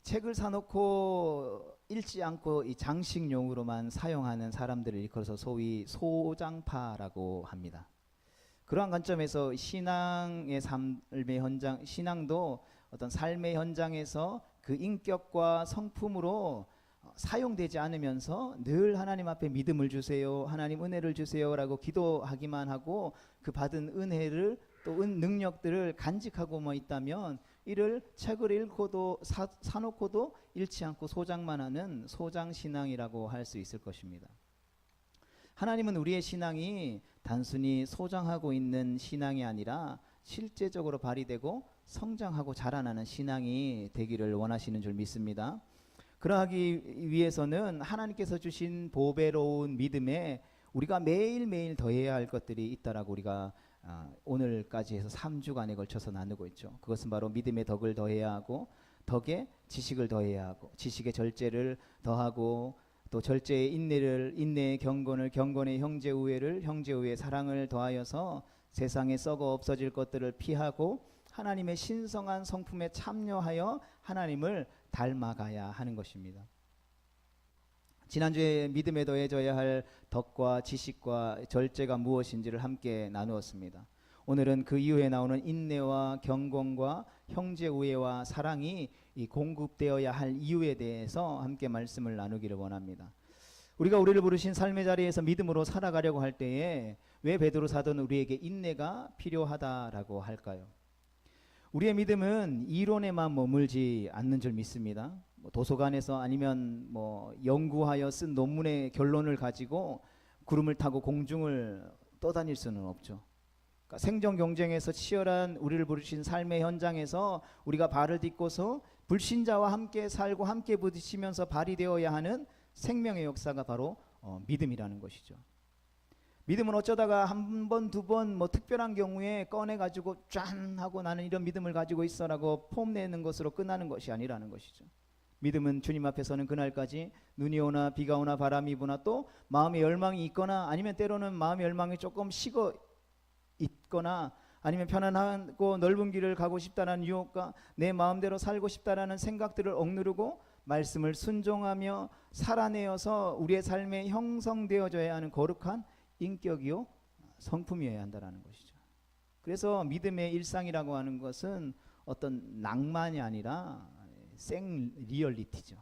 책을 사놓고 읽지 않고 이 장식용으로만 사용하는 사람들을 일컬어서 소위 소장파라고 합니다. 그러한 관점에서 신앙의 삶의 현장, 신앙도 어떤 삶의 현장에서 그 인격과 성품으로 사용되지 않으면서 늘 하나님 앞에 믿음을 주세요, 하나님 은혜를 주세요라고 기도하기만 하고 그 받은 은혜를 또 능력들을 간직하고 있다면 이를 책을 읽고도 사놓고도 읽지 않고 소장만 하는 소장신앙이라고 할 수 있을 것입니다. 하나님은 우리의 신앙이 단순히 소장하고 있는 신앙이 아니라 실제적으로 발휘되고 성장하고 자라나는 신앙이 되기를 원하시는 줄 믿습니다. 그러하기 위해서는 하나님께서 주신 보배로운 믿음에 우리가 매일매일 더해야 할 것들이 있다라고 우리가 오늘까지 해서 3주간에 걸쳐서 나누고 있죠. 그것은 바로 믿음의 덕을 더해야 하고, 덕에 지식을 더해야 하고, 지식의 절제를 더하고, 또 절제의 인내의 경건을, 경건의 형제 우애를, 형제 우애의 사랑을 더하여서 세상에 썩어 없어질 것들을 피하고 하나님의 신성한 성품에 참여하여 하나님을 닮아가야 하는 것입니다. 지난주에 믿음에 더해져야 할 덕과 지식과 절제가 무엇인지를 함께 나누었습니다. 오늘은 그 이후에 나오는 인내와 경건과 형제 우애와 사랑이 이 공급되어야 할 이유에 대해서 함께 말씀을 나누기를 원합니다. 우리가 우리를 부르신 삶의 자리에서 믿음으로 살아가려고 할 때에 왜 베드로 사도는 우리에게 인내가 필요하다라고 할까요? 우리의 믿음은 이론에만 머물지 않는 줄 믿습니다. 도서관에서 아니면 연구하여 쓴 논문의 결론을 가지고 구름을 타고 공중을 떠다닐 수는 없죠. 그러니까 생존 경쟁에서 치열한 우리를 부르신 삶의 현장에서 우리가 발을 딛고서 불신자와 함께 살고 함께 부딪히면서 발휘되어야 하는 생명의 역사가 바로 믿음이라는 것이죠. 믿음은 어쩌다가 한 번, 두 번 특별한 경우에 꺼내가지고 짠 하고 나는 이런 믿음을 가지고 있어라고 폼내는 것으로 끝나는 것이 아니라는 것이죠. 믿음은 주님 앞에 서는 그날까지 눈이 오나 비가 오나 바람이 부나 또 마음의 열망이 있거나 아니면 때로는 마음의 열망이 조금 식어 있거나 아니면 편안하고 넓은 길을 가고 싶다는 유혹과 내 마음대로 살고 싶다라는 생각들을 억누르고 말씀을 순종하며 살아내어서 우리의 삶에 형성되어져야 하는 거룩한 인격이요 성품이어야 한다는 것이죠. 그래서 믿음의 일상이라고 하는 것은 어떤 낭만이 아니라 생 리얼리티죠.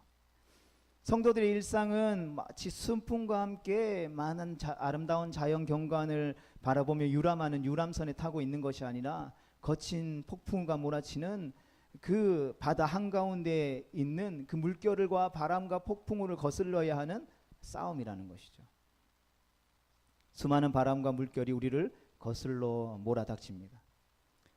성도들의 일상은 마치 순풍과 함께 많은 아름다운 자연 경관을 바라보며 유람하는 유람선에 타고 있는 것이 아니라 거친 폭풍과 몰아치는 그 바다 한가운데 있는 그 물결과 바람과 폭풍우를 거슬러야 하는 싸움이라는 것이죠. 수많은 바람과 물결이 우리를 거슬러 몰아닥칩니다.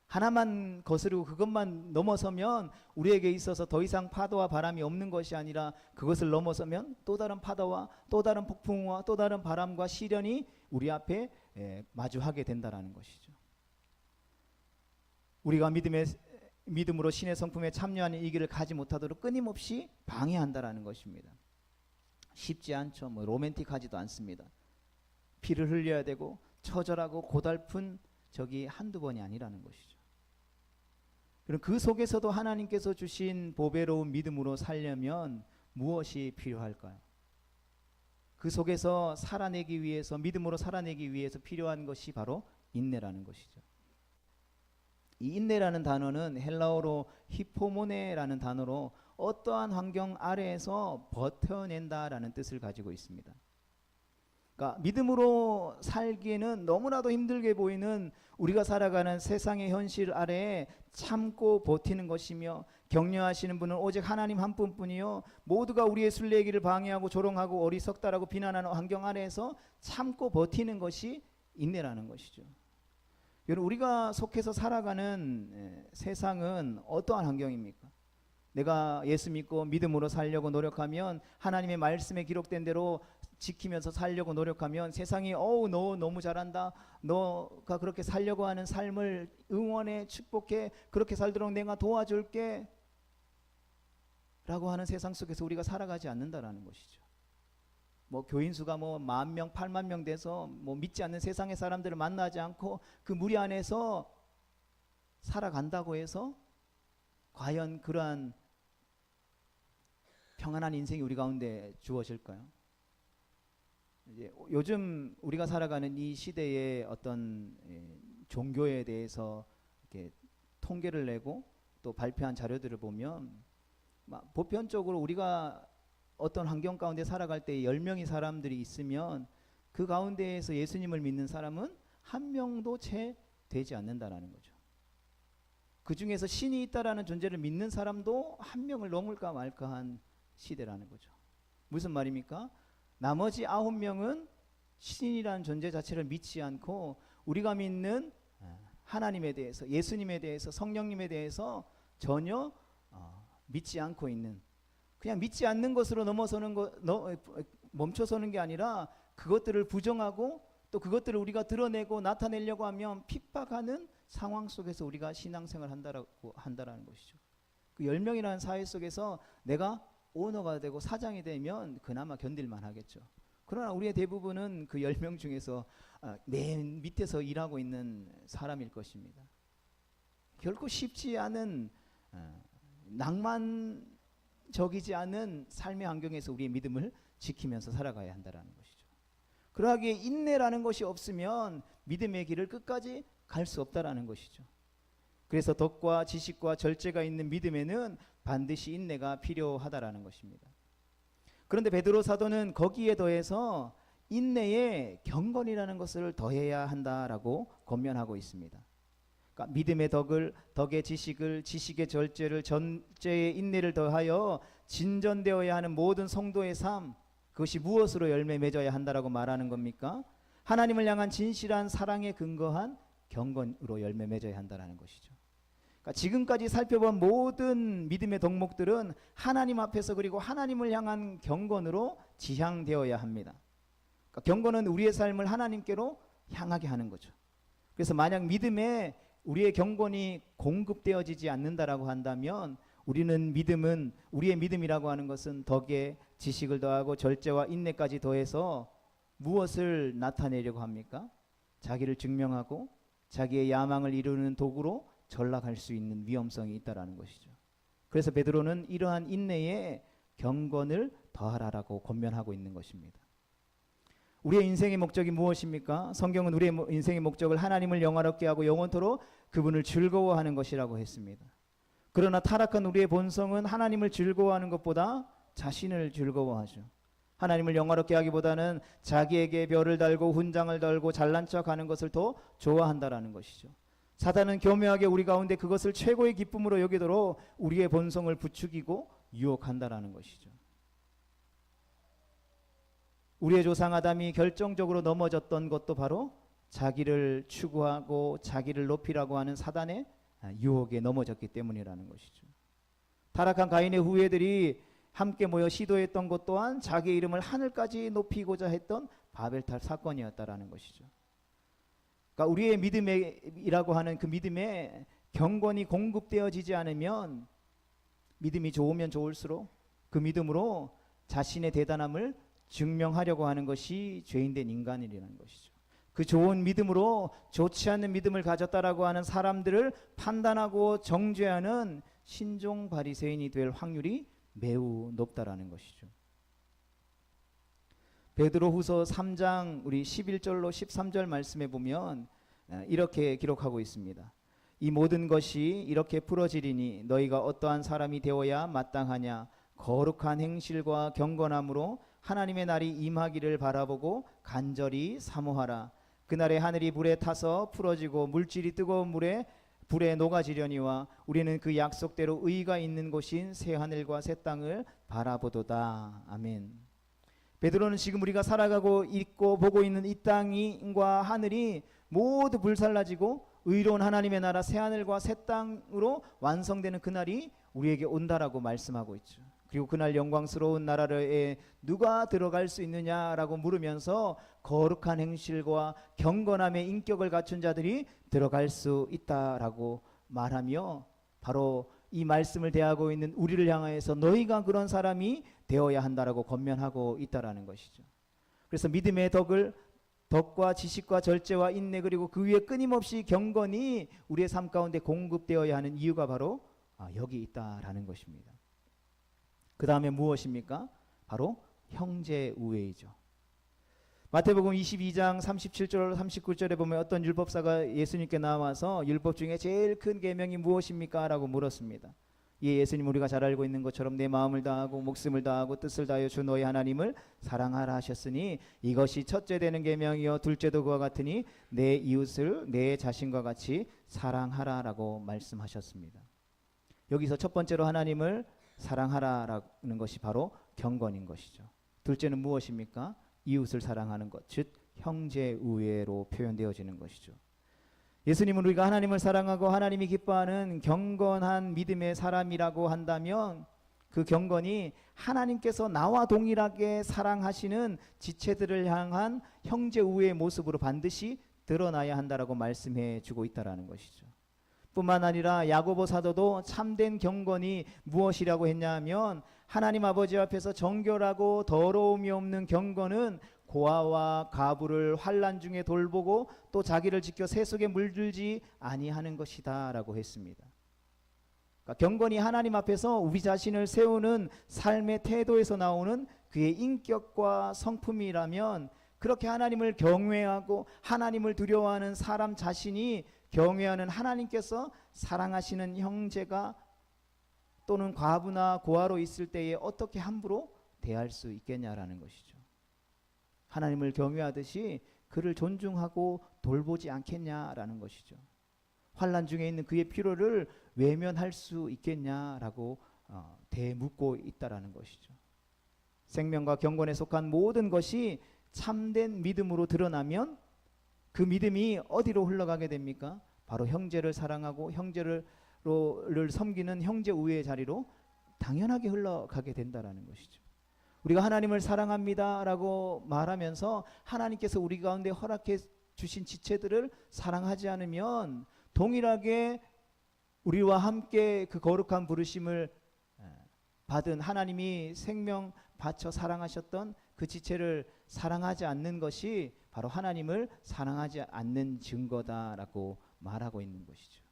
하나만 거스르고 그것만 넘어서면 우리에게 있어서 더 이상 파도와 바람이 없는 것이 아니라 그것을 넘어서면 또 다른 파도와 또 다른 폭풍과 또 다른 바람과 시련이 우리 앞에 마주하게 된다는 것이죠. 우리가 믿음으로 신의 성품에 참여하는 이 길을 가지 못하도록 끊임없이 방해한다는 것입니다. 쉽지 않죠. 로맨틱하지도 않습니다. 피를 흘려야 되고 처절하고 고달픈 적이 한두 번이 아니라는 것이죠. 그럼 그 속에서도 하나님께서 주신 보배로운 믿음으로 살려면 무엇이 필요할까요? 그 속에서 살아내기 위해서, 믿음으로 살아내기 위해서 필요한 것이 바로 인내라는 것이죠. 이 인내라는 단어는 헬라어로 히포모네라는 단어로 어떠한 환경 아래에서 버텨낸다라는 뜻을 가지고 있습니다. 그러니까 믿음으로 살기에는 너무나도 힘들게 보이는 우리가 살아가는 세상의 현실 아래에 참고 버티는 것이며, 격려하시는 분은 오직 하나님 한 분뿐이요 모두가 우리의 순례길을 방해하고 조롱하고 어리석다라고 비난하는 환경 아래에서 참고 버티는 것이 인내라는 것이죠. 여러분, 우리가 속해서 살아가는 세상은 어떠한 환경입니까? 내가 예수 믿고 믿음으로 살려고 노력하면, 하나님의 말씀에 기록된 대로 지키면서 살려고 노력하면 세상이 너 너무 잘한다, 너가 그렇게 살려고 하는 삶을 응원해 축복해, 그렇게 살도록 내가 도와줄게 라고 하는 세상 속에서 우리가 살아가지 않는다라는 것이죠. 교인 수가 10,000명 80,000명 돼서 믿지 않는 세상의 사람들을 만나지 않고 그 무리 안에서 살아간다고 해서 과연 그러한 평안한 인생이 우리 가운데 주어질까요? 이제 요즘 우리가 살아가는 이 시대의 어떤 종교에 대해서 이렇게 통계를 내고 또 발표한 자료들을 보면 보편적으로 우리가 어떤 환경 가운데 살아갈 때 10명의 사람들이 있으면 그 가운데에서 예수님을 믿는 사람은 한 명도 채 되지 않는다라는 거죠. 그 중에서 신이 있다라는 존재를 믿는 사람도 한 명을 넘을까 말까한 시대라는 거죠. 무슨 말입니까? 나머지 9명은 신이라는 존재 자체를 믿지 않고 우리가 믿는 하나님에 대해서, 예수님에 대해서, 성령님에 대해서 전혀 믿지 않고 있는, 그냥 믿지 않는 것으로 멈춰서는 게 아니라 그것들을 부정하고 또 그것들을 우리가 드러내고 나타내려고 하면 핍박하는 상황 속에서 우리가 신앙생활을 한다라는 것이죠. 그 10명이라는 사회 속에서 내가 오너가 되고 사장이 되면 그나마 견딜만 하겠죠. 그러나 우리의 대부분은 그 10명 중에서 맨 밑에서 일하고 있는 사람일 것입니다. 결코 쉽지 않은 낭만적이지 않은 삶의 환경에서 우리의 믿음을 지키면서 살아가야 한다는 것이죠. 그러하기에 인내라는 것이 없으면 믿음의 길을 끝까지 갈 수 없다라는 것이죠. 그래서 덕과 지식과 절제가 있는 믿음에는 반드시 인내가 필요하다라는 것입니다. 그런데 베드로 사도는 거기에 더해서 인내에 경건이라는 것을 더해야 한다라고 권면하고 있습니다. 그러니까 믿음의 덕의 지식을, 지식의 절제를, 절제의 인내를 더하여 진전되어야 하는 모든 성도의 삶, 그것이 무엇으로 열매 맺어야 한다라고 말하는 겁니까? 하나님을 향한 진실한 사랑에 근거한 경건으로 열매 맺어야 한다는 것이죠. 그러니까 지금까지 살펴본 모든 믿음의 덕목들은 하나님 앞에서 그리고 하나님을 향한 경건으로 지향되어야 합니다. 그러니까 경건은 우리의 삶을 하나님께로 향하게 하는 거죠. 그래서 만약 믿음에 우리의 경건이 공급되어지지 않는다라고 한다면 우리의 믿음이라고 하는 것은 덕에 지식을 더하고 절제와 인내까지 더해서 무엇을 나타내려고 합니까? 자기를 증명하고 자기의 야망을 이루는 도구로 전락할 수 있는 위험성이 있다라는 것이죠. 그래서 베드로는 이러한 인내에 경건을 더하라라고 권면하고 있는 것입니다. 우리의 인생의 목적이 무엇입니까? 성경은 우리의 인생의 목적을 하나님을 영화롭게 하고 영원토록 그분을 즐거워하는 것이라고 했습니다. 그러나 타락한 우리의 본성은 하나님을 즐거워하는 것보다 자신을 즐거워하죠. 하나님을 영화롭게 하기보다는 자기에게 별을 달고 훈장을 달고 잘난 척하는 것을 더 좋아한다라는 것이죠. 사단은 교묘하게 우리 가운데 그것을 최고의 기쁨으로 여기도록 우리의 본성을 부추기고 유혹한다라는 것이죠. 우리의 조상 아담이 결정적으로 넘어졌던 것도 바로 자기를 추구하고 자기를 높이라고 하는 사단의 유혹에 넘어졌기 때문이라는 것이죠. 타락한 가인의 후예들이 함께 모여 시도했던 것 또한 자기 이름을 하늘까지 높이고자 했던 바벨탑 사건이었다라는 것이죠. 그러니까 우리의 믿음이라고 하는 그 믿음에 경건이 공급되어지지 않으면 믿음이 좋으면 좋을수록 그 믿음으로 자신의 대단함을 증명하려고 하는 것이 죄인된 인간이라는 것이죠. 그 좋은 믿음으로 좋지 않은 믿음을 가졌다라고 하는 사람들을 판단하고 정죄하는 신종 바리새인이 될 확률이 매우 높다라는 것이죠. 베드로후서 3장 우리 11절로 13절 말씀에 보면 이렇게 기록하고 있습니다. 이 모든 것이 이렇게 풀어지리니 너희가 어떠한 사람이 되어야 마땅하냐? 거룩한 행실과 경건함으로 하나님의 날이 임하기를 바라보고 간절히 사모하라. 그날에 하늘이 불에 타서 풀어지고 물질이 뜨거운 불에 녹아지려니와 우리는 그 약속대로 의가 있는 곳인 새 하늘과 새 땅을 바라보도다. 아멘. 베드로는 지금 우리가 살아가고 있고 보고 있는 이 땅과 하늘이 모두 불살라지고 의로운 하나님의 나라 새 하늘과 새 땅으로 완성되는 그날이 우리에게 온다라고 말씀하고 있죠. 그리고 그날 영광스러운 나라에 누가 들어갈 수 있느냐라고 물으면서 거룩한 행실과 경건함의 인격을 갖춘 자들이 들어갈 수 있다라고 말하며 바로 이 말씀을 대하고 있는 우리를 향하여서 너희가 그런 사람이 되어야 한다라고 권면하고 있다라는 것이죠. 그래서 믿음의 덕과 지식과 절제와 인내 그리고 그 위에 끊임없이 경건이 우리의 삶 가운데 공급되어야 하는 이유가 바로 여기 있다라는 것입니다. 그 다음에 무엇입니까? 바로 형제 우애이죠. 마태복음 22장 37절 39절에 보면 어떤 율법사가 예수님께 나와서 율법 중에 제일 큰 계명이 무엇입니까? 라고 물었습니다. 예수님 우리가 잘 알고 있는 것처럼 내 마음을 다하고 목숨을 다하고 뜻을 다하여 주 너희 하나님을 사랑하라 하셨으니 이것이 첫째 되는 계명이요 둘째도 그와 같으니 내 이웃을 내 자신과 같이 사랑하라라고 말씀하셨습니다. 여기서 첫 번째로 하나님을 사랑하라라는 것이 바로 경건인 것이죠. 둘째는 무엇입니까? 이웃을 사랑하는 것, 즉 형제 우애로 표현되어지는 것이죠. 예수님은 우리가 하나님을 사랑하고 하나님이 기뻐하는 경건한 믿음의 사람이라고 한다면 그 경건이 하나님께서 나와 동일하게 사랑하시는 지체들을 향한 형제 우애의 모습으로 반드시 드러나야 한다라고 말씀해 주고 있다라는 것이죠. 뿐만 아니라 야고보 사도도 참된 경건이 무엇이라고 했냐면 하나님 아버지 앞에서 정결하고 더러움이 없는 경건은 고아와 가부를 환난 중에 돌보고 또 자기를 지켜 새 속에 물들지 아니하는 것이다 라고 했습니다. 그러니까 경건이 하나님 앞에서 우리 자신을 세우는 삶의 태도에서 나오는 그의 인격과 성품이라면 그렇게 하나님을 경외하고 하나님을 두려워하는 사람 자신이 경외하는 하나님께서 사랑하시는 형제가 또는 과부나 고아로 있을 때에 어떻게 함부로 대할 수 있겠냐라는 것이죠. 하나님을 경외하듯이 그를 존중하고 돌보지 않겠냐라는 것이죠. 환난 중에 있는 그의 필요를 외면할 수 있겠냐라고 대묻고 있다라는 것이죠. 생명과 경건에 속한 모든 것이 참된 믿음으로 드러나면 그 믿음이 어디로 흘러가게 됩니까? 바로 형제를 사랑하고 형제를 섬기는 형제 우애의 자리로 당연하게 흘러가게 된다라는 것이죠. 우리가 하나님을 사랑합니다라고 말하면서 하나님께서 우리 가운데 허락해 주신 지체들을 사랑하지 않으면 동일하게 우리와 함께 그 거룩한 부르심을 받은 하나님이 생명 바쳐 사랑하셨던 그 지체를 사랑하지 않는 것이 바로 하나님을 사랑하지 않는 증거다라고 말하고 있는 것이죠.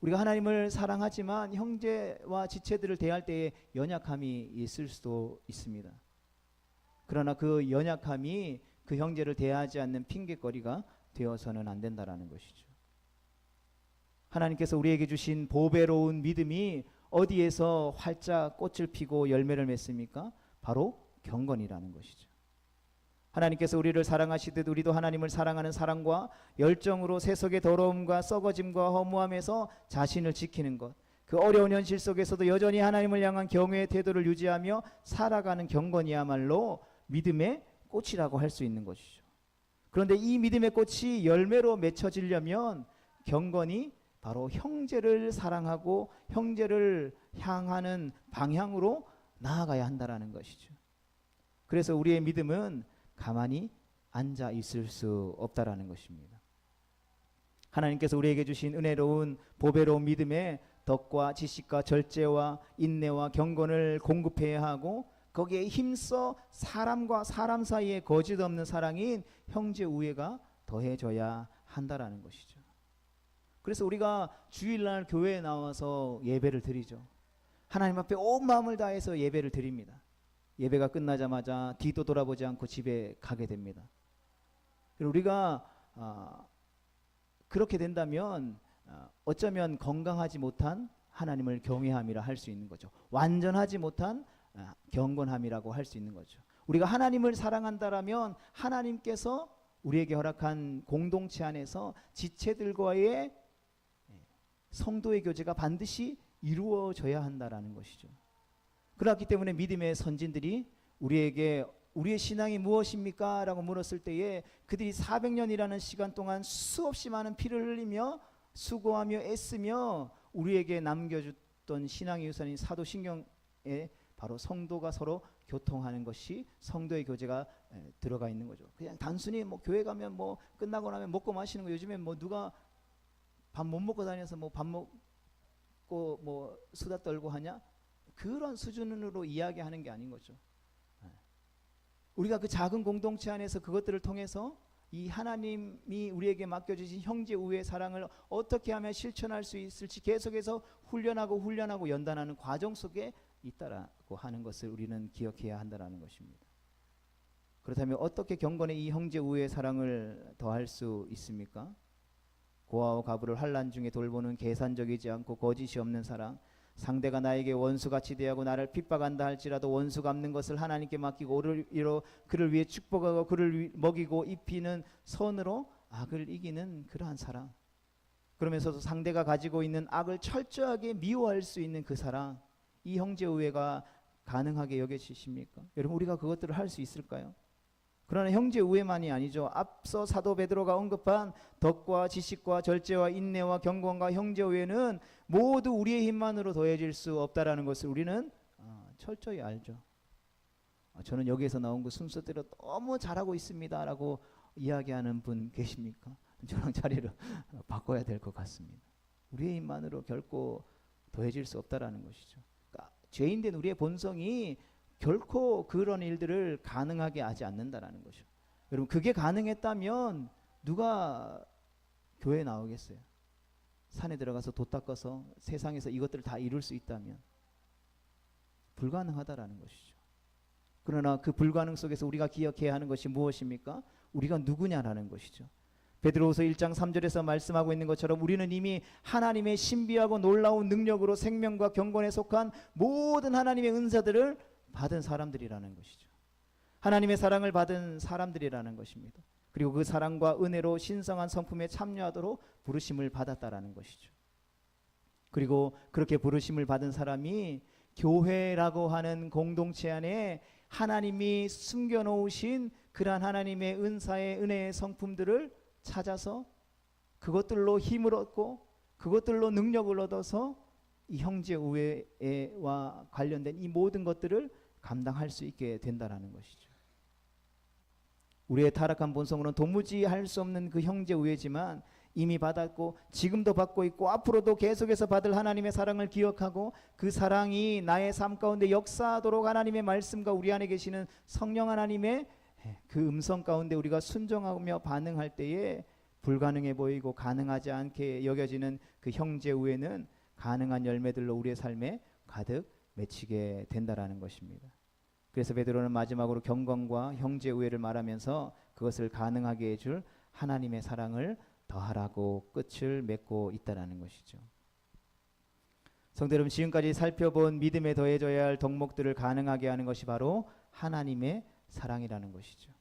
우리가 하나님을 사랑하지만 형제와 지체들을 대할 때에 연약함이 있을 수도 있습니다. 그러나 그 연약함이 그 형제를 대하지 않는 핑계거리가 되어서는 안 된다라는 것이죠. 하나님께서 우리에게 주신 보배로운 믿음이 어디에서 활짝 꽃을 피고 열매를 맺습니까? 바로 경건이라는 것이죠. 하나님께서 우리를 사랑하시듯 우리도 하나님을 사랑하는 사랑과 열정으로 세속의 더러움과 썩어짐과 허무함에서 자신을 지키는 것, 그 어려운 현실 속에서도 여전히 하나님을 향한 경외의 태도를 유지하며 살아가는 경건이야말로 믿음의 꽃이라고 할 수 있는 것이죠. 그런데 이 믿음의 꽃이 열매로 맺혀지려면 경건이 바로 형제를 사랑하고 형제를 향하는 방향으로 나아가야 한다라는 것이죠. 그래서 우리의 믿음은 가만히 앉아 있을 수 없다라는 것입니다. 하나님께서 우리에게 주신 은혜로운 보배로운 믿음의 덕과 지식과 절제와 인내와 경건을 공급해야 하고 거기에 힘써 사람과 사람 사이에 거짓 없는 사랑인 형제 우애가 더해져야 한다라는 것이죠. 그래서 우리가 주일날 교회에 나와서 예배를 드리죠. 하나님 앞에 온 마음을 다해서 예배를 드립니다. 예배가 끝나자마자 뒤도 돌아보지 않고 집에 가게 됩니다. 우리가 그렇게 된다면 어쩌면 건강하지 못한 하나님을 경외함이라 할 수 있는 거죠. 완전하지 못한 경건함이라고 할 수 있는 거죠. 우리가 하나님을 사랑한다라면 하나님께서 우리에게 허락한 공동체 안에서 지체들과의 성도의 교제가 반드시 이루어져야 한다라는 것이죠. 그렇기 때문에 믿음의 선진들이 우리에게 우리의 신앙이 무엇입니까? 라고 물었을 때에 그들이 400년이라는 시간 동안 수없이 많은 피를 흘리며 수고하며 애쓰며 우리에게 남겨줬던 신앙의 유산인 사도신경에 바로 성도가 서로 교통하는 것이 성도의 교제가 들어가 있는 거죠. 그냥 단순히 뭐 교회 가면 뭐 끝나고 나면 먹고 마시는 거, 요즘에 뭐 누가 밥 못 먹고 다녀서 뭐 밥 먹고 뭐 수다 떨고 하냐? 그런 수준으로 이야기하는 게 아닌 거죠. 우리가 그 작은 공동체 안에서 그것들을 통해서 이 하나님이 우리에게 맡겨주신 형제 우애의 사랑을 어떻게 하면 실천할 수 있을지 계속해서 훈련하고 연단하는 과정 속에 있다라고 하는 것을 우리는 기억해야 한다는 것입니다. 그렇다면 어떻게 경건의 이 형제 우애의 사랑을 더할 수 있습니까? 고아와 과부를 환난 중에 돌보는 계산적이지 않고 거짓이 없는 사랑, 상대가 나에게 원수같이 대하고 나를 핍박한다 할지라도 원수 갚는 것을 하나님께 맡기고 그를 위해 축복하고 그를 먹이고 입히는 선으로 악을 이기는 그러한 사랑, 그러면서도 상대가 가지고 있는 악을 철저하게 미워할 수 있는 그 사랑, 이 형제 우애가 가능하게 여겨지십니까? 여러분, 우리가 그것들을 할 수 있을까요? 그러나 형제 우애만이 아니죠. 앞서 사도 베드로가 언급한 덕과 지식과 절제와 인내와 경건과 형제 우애는 모두 우리의 힘만으로 더해질 수 없다라는 것을 우리는 철저히 알죠. 저는 여기에서 나온 그 순서대로 너무 잘하고 있습니다라고 이야기하는 분 계십니까? 저랑 자리를 바꿔야 될 것 같습니다. 우리의 힘만으로 결코 더해질 수 없다라는 것이죠. 그러니까 죄인된 우리의 본성이 결코 그런 일들을 가능하게 하지 않는다라는 것이죠. 여러분, 그게 가능했다면 누가 교회에 나오겠어요? 산에 들어가서 돛 닦아서 세상에서 이것들을 다 이룰 수 있다면 불가능하다라는 것이죠. 그러나 그 불가능 속에서 우리가 기억해야 하는 것이 무엇입니까? 우리가 누구냐라는 것이죠. 베드로후서 1장 3절에서 말씀하고 있는 것처럼 우리는 이미 하나님의 신비하고 놀라운 능력으로 생명과 경건에 속한 모든 하나님의 은사들을 받은 사람들이라는 것이죠. 하나님의 사랑을 받은 사람들이라는 것입니다. 그리고 그 사랑과 은혜로 신성한 성품에 참여하도록 부르심을 받았다라는 것이죠. 그리고 그렇게 부르심을 받은 사람이 교회라고 하는 공동체 안에 하나님이 숨겨놓으신 그러한 하나님의 은사의 은혜의 성품들을 찾아서 그것들로 힘을 얻고 그것들로 능력을 얻어서 이 형제 우애와 관련된 이 모든 것들을 감당할 수 있게 된다라는 것이죠. 우리의 타락한 본성으로는 도무지 할 수 없는 그 형제 우애지만 이미 받았고 지금도 받고 있고 앞으로도 계속해서 받을 하나님의 사랑을 기억하고 그 사랑이 나의 삶 가운데 역사하도록 하나님의 말씀과 우리 안에 계시는 성령 하나님의 그 음성 가운데 우리가 순종하며 반응할 때에 불가능해 보이고 가능하지 않게 여겨지는 그 형제 우애는 가능한 열매들로 우리의 삶에 가득 맺히게 된다라는 것입니다. 그래서 베드로는 마지막으로 경건과 형제 우애를 말하면서 그것을 가능하게 해줄 하나님의 사랑을 더하라고 끝을 맺고 있다라는 것이죠. 성도 여러분, 지금까지 살펴본 믿음에 더해져야 할 덕목들을 가능하게 하는 것이 바로 하나님의 사랑이라는 것이죠.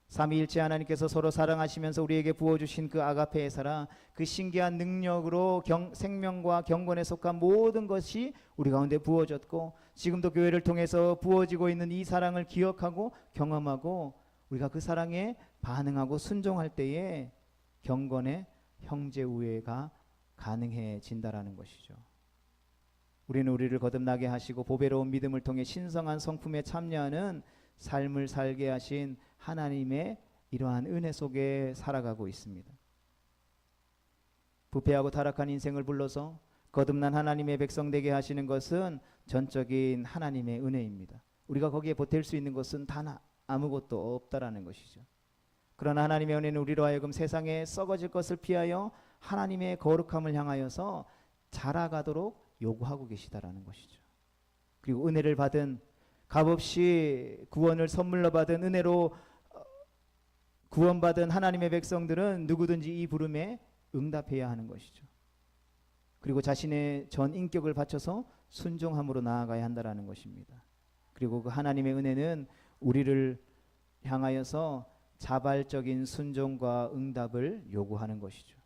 삼위일체 하나님께서 서로 사랑하시면서 우리에게 부어주신 그 아가페의 사랑, 그 신기한 능력으로 생명과 경건에 속한 모든 것이 우리 가운데 부어졌고 지금도 교회를 통해서 부어지고 있는 이 사랑을 기억하고 경험하고 우리가 그 사랑에 반응하고 순종할 때에 경건의 형제 우애가 가능해진다라는 것이죠. 우리는 우리를 거듭나게 하시고 보배로운 믿음을 통해 신성한 성품에 참여하는 삶을 살게 하신 하나님의 이러한 은혜 속에 살아가고 있습니다. 부패하고 타락한 인생을 불러서 거듭난 하나님의 백성 되게 하시는 것은 전적인 하나님의 은혜입니다. 우리가 거기에 보탤 수 있는 것은 단 아무것도 없다라는 것이죠. 그러나 하나님의 은혜는 우리로 하여금 세상에 썩어질 것을 피하여 하나님의 거룩함을 향하여서 자라가도록 요구하고 계시다라는 것이죠. 그리고 은혜를 받은 값없이 구원을 선물로 받은 은혜로 구원받은 하나님의 백성들은 누구든지 이 부름에 응답해야 하는 것이죠. 그리고 자신의 전 인격을 바쳐서 순종함으로 나아가야 한다라는 것입니다. 그리고 그 하나님의 은혜는 우리를 향하여서 자발적인 순종과 응답을 요구하는 것이죠.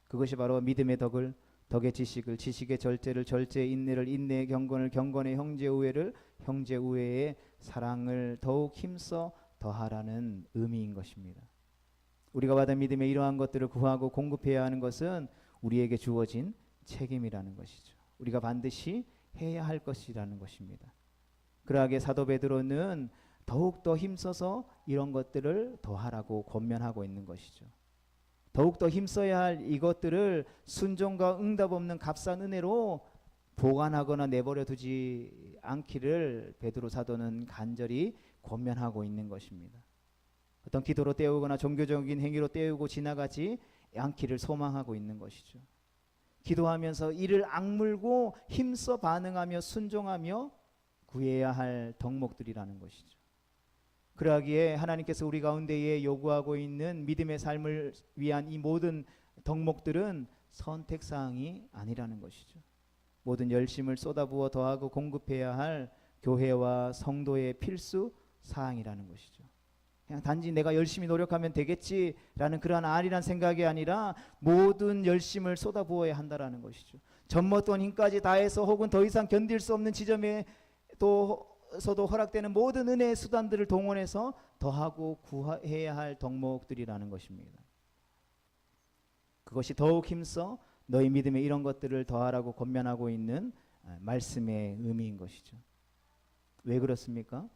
그것이 바로 믿음의 덕을, 덕의 지식을, 지식의 절제를, 절제의 인내를, 인내의 경건을, 경건의 형제 우애를, 형제 우애의 사랑을 더욱 힘써 더하라는 의미인 것입니다. 우리가 받은 믿음의 이러한 것들을 구하고 공급해야 하는 것은 우리에게 주어진 책임이라는 것이죠. 우리가 반드시 해야 할 것이라는 것입니다. 그러하게 사도 베드로는 더욱더 힘써서 이런 것들을 더하라고 권면하고 있는 것이죠. 더욱더 힘써야 할 이것들을 순종과 응답 없는 값싼 은혜로 보관하거나 내버려 두지 않기를 베드로 사도는 간절히 권면하고 있는 것입니다. 어떤 기도로 때우거나 종교적인 행위로 때우고 지나가지 않기를 소망하고 있는 것이죠. 기도하면서 이를 악물고 힘써 반응하며 순종하며 구해야 할 덕목들이라는 것이죠. 그러하기에 하나님께서 우리 가운데에 요구하고 있는 믿음의 삶을 위한 이 모든 덕목들은 선택사항이 아니라는 것이죠. 모든 열심을 쏟아부어 더하고 공급해야 할 교회와 성도의 필수 사항이라는 것이죠. 그냥 단지 내가 열심히 노력하면 되겠지라는 그러한 안일한 생각이 아니라 모든 열심을 쏟아부어야 한다라는 것이죠. 젖먹던 힘까지 다해서 혹은 더 이상 견딜 수 없는 지점에 서도 허락되는 모든 은혜의 수단들을 동원해서 더하고 구해야 할 덕목들이라는 것입니다. 그것이 더욱 힘써 너희 믿음에 이런 것들을 더하라고 권면하고 있는 말씀의 의미인 것이죠. 왜 그렇습니까?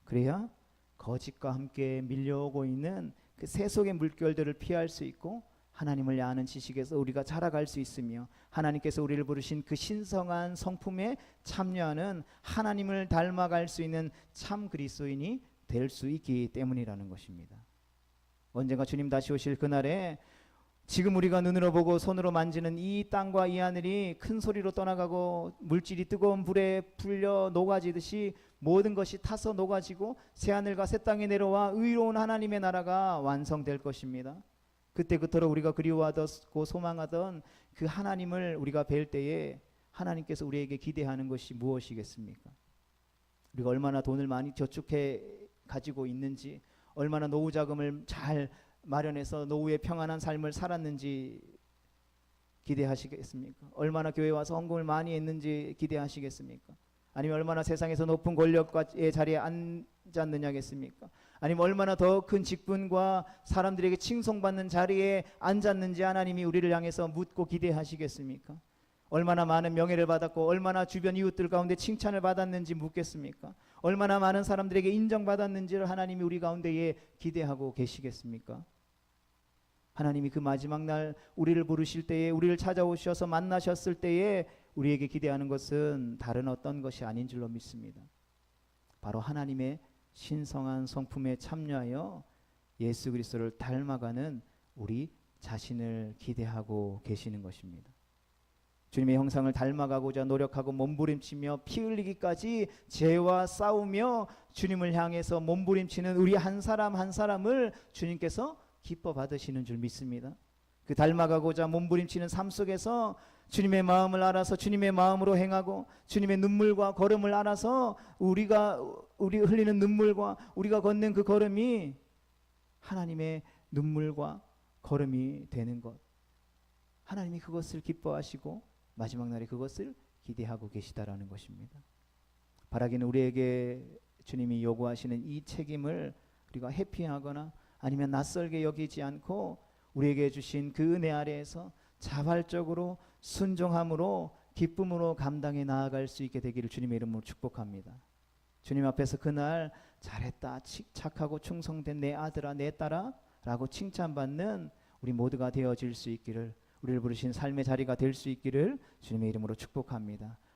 그래야 거짓과 함께 밀려오고 있는 그 세속의 물결들을 피할 수 있고 하나님을 아는 지식에서 우리가 자라갈 수 있으며 하나님께서 우리를 부르신 그 신성한 성품에 참여하는 하나님을 닮아갈 수 있는 참 그리스도인이 될 수 있기 때문이라는 것입니다. 언젠가 주님 다시 오실 그날에 지금 우리가 눈으로 보고 손으로 만지는 이 땅과 이 하늘이 큰 소리로 떠나가고 물질이 뜨거운 불에 불려 녹아지듯이 모든 것이 타서 녹아지고 새하늘과 새 땅에 내려와 의로운 하나님의 나라가 완성될 것입니다. 그때 그토록 우리가 그리워하고 소망하던 그 하나님을 우리가 뵐 때에 하나님께서 우리에게 기대하는 것이 무엇이겠습니까? 우리가 얼마나 돈을 많이 저축해 가지고 있는지, 얼마나 노후 자금을 잘 마련해서 노후의 평안한 삶을 살았는지 기대하시겠습니까? 얼마나 교회 와서 헌금을 많이 했는지 기대하시겠습니까? 아니면 얼마나 세상에서 높은 권력의 자리에 앉았느냐겠습니까? 아니면 얼마나 더 큰 직분과 사람들에게 칭송받는 자리에 앉았는지 하나님이 우리를 향해서 묻고 기대하시겠습니까? 얼마나 많은 명예를 받았고 얼마나 주변 이웃들 가운데 칭찬을 받았는지 묻겠습니까? 얼마나 많은 사람들에게 인정받았는지를 하나님이 우리 가운데에 기대하고 계시겠습니까? 하나님이 그 마지막 날 우리를 부르실 때에, 우리를 찾아오셔서 만나셨을 때에 우리에게 기대하는 것은 다른 어떤 것이 아닌 줄로 믿습니다. 바로 하나님의 신성한 성품에 참여하여 예수 그리스도를 닮아가는 우리 자신을 기대하고 계시는 것입니다. 주님의 형상을 닮아가고자 노력하고 몸부림치며 피 흘리기까지 죄와 싸우며 주님을 향해서 몸부림치는 우리 한 사람 한 사람을 주님께서 기뻐 받으시는 줄 믿습니다. 그 닮아가고자 몸부림치는 삶 속에서 주님의 마음을 알아서 주님의 마음으로 행하고 주님의 눈물과 걸음을 알아서 우리 흘리는 눈물과 우리가 걷는 그 걸음이 하나님의 눈물과 걸음이 되는 것, 하나님이 그것을 기뻐하시고 마지막 날에 그것을 기대하고 계시다라는 것입니다. 바라기는 우리에게 주님이 요구하시는 이 책임을 우리가 회피하거나 아니면 낯설게 여기지 않고 우리에게 주신 그 은혜 아래에서 자발적으로 순종함으로 기쁨으로 감당해 나아갈 수 있게 되기를 주님의 이름으로 축복합니다. 주님 앞에서 그날 잘했다, 착하고 충성된 내 아들아 내 딸아 라고 칭찬받는 우리 모두가 되어질 수 있기를, 우리를 부르신 삶의 자리가 될 수 있기를 주님의 이름으로 축복합니다.